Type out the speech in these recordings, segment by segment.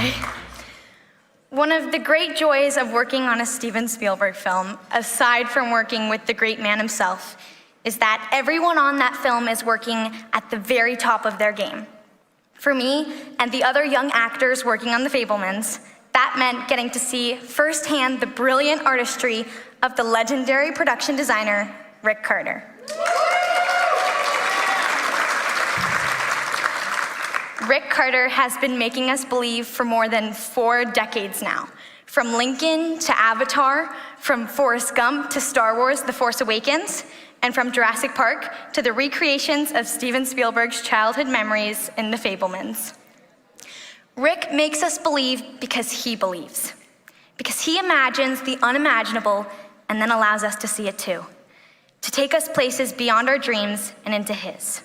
Hi. One of the great joys of working on a Steven Spielberg film, aside from working with the great man himself, is that everyone on that film is working at the very top of their game. For me and the other young actors working on the Fabelmans, that meant getting to see firsthand the brilliant artistry of the legendary production designer, Rick Carter. Rick Carter has been making us believe for more than 4 decades now. From Lincoln to Avatar, from Forrest Gump to Star Wars: The Force Awakens, and from Jurassic Park to the recreations of Steven Spielberg's childhood memories in The Fabelmans. Rick makes us believe because he believes. Because he imagines the unimaginable and then allows us to see it too. To take us places beyond our dreams and into his.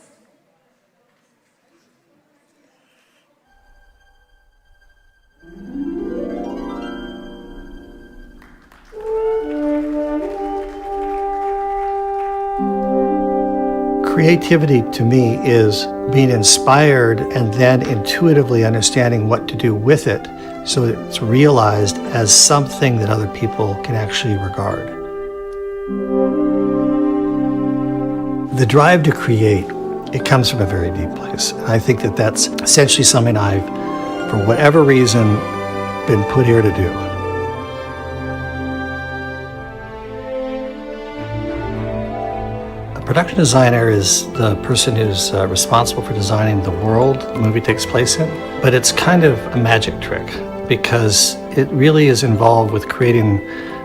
Creativity to me is being inspired and then intuitively understanding what to do with it so that it's realized as something that other people can actually regard. The drive to create, it comes from a very deep place. And I think that that's essentially something I've, for whatever reason, been put here to do. A production designer is the person who's responsible for designing the world the movie takes place in. But it's kind of a magic trick because it really is involved with creating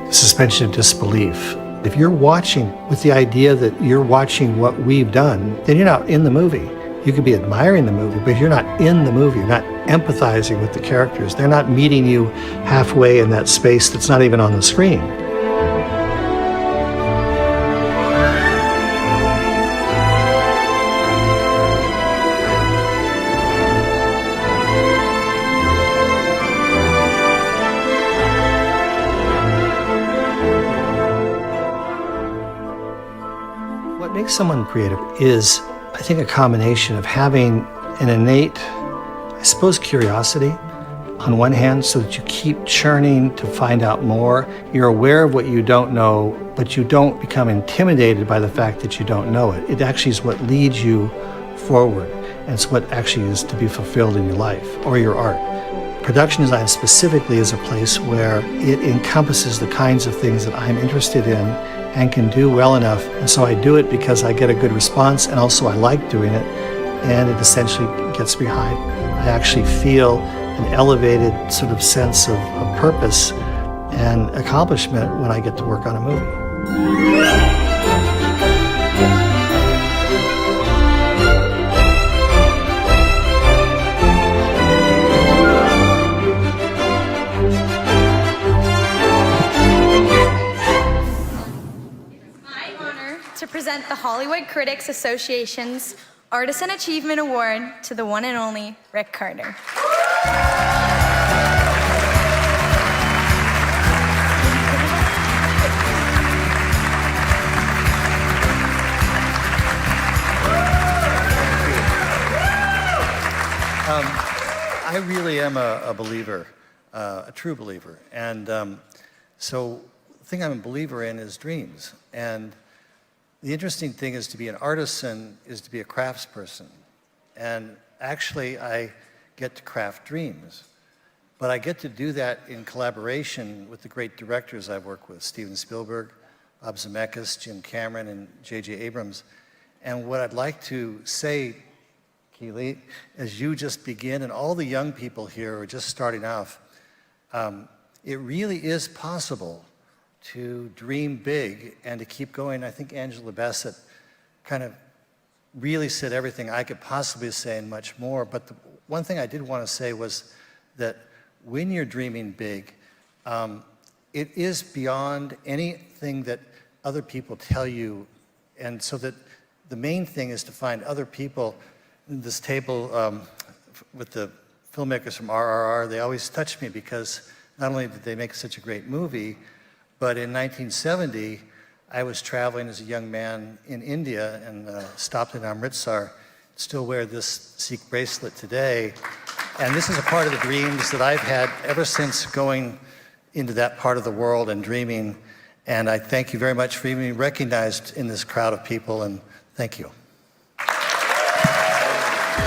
the suspension of disbelief. If you're watching with the idea that you're watching what we've done, then you're not in the movie. You could be admiring the movie, but you're not in the movie. You're not empathizing with the characters. They're not meeting you halfway in that space that's not even on the screen. What makes someone creative is, I think, a combination of having an innate, I suppose, curiosity on one hand, so that you keep churning to find out more. You're aware of what you don't know, but you don't become intimidated by the fact that you don't know it. It actually is what leads you forward, and it's what actually is to be fulfilled in your life or your art. Production design specifically is a place where it encompasses the kinds of things that I'm interested in and can do well enough. And so I do it because I get a good response, and also I like doing it, and it essentially gets me high. I actually feel an elevated sort of sense of purpose and accomplishment when I get to work on a movie. To present the Hollywood Critics Association's Artisan Achievement Award to the one and only Rick Carter. I really am a believer, a true believer. And so the thing I'm a believer in is dreams. And the interesting thing is to be an artisan is to be a craftsperson. And actually, I get to craft dreams. But I get to do that in collaboration with the great directors I've worked with, Steven Spielberg, Bob Zemeckis, Jim Cameron, and J.J. Abrams. And what I'd like to say, Keeley, as you just begin, and all the young people here who are just starting off, it really is possible to dream big and to keep going. I think Angela Bassett kind of really said everything I could possibly say and much more. But the one thing I did want to say was that when you're dreaming big, it is beyond anything that other people tell you. And so that the main thing is to find other people. This table with the filmmakers from RRR, they always touch me because not only did they make such a great movie, but in 1970, I was traveling as a young man in India and stopped in Amritsar. Still wear this Sikh bracelet today. And this is a part of the dreams that I've had ever since going into that part of the world and dreaming. And I thank you very much for even being recognized in this crowd of people, and thank you.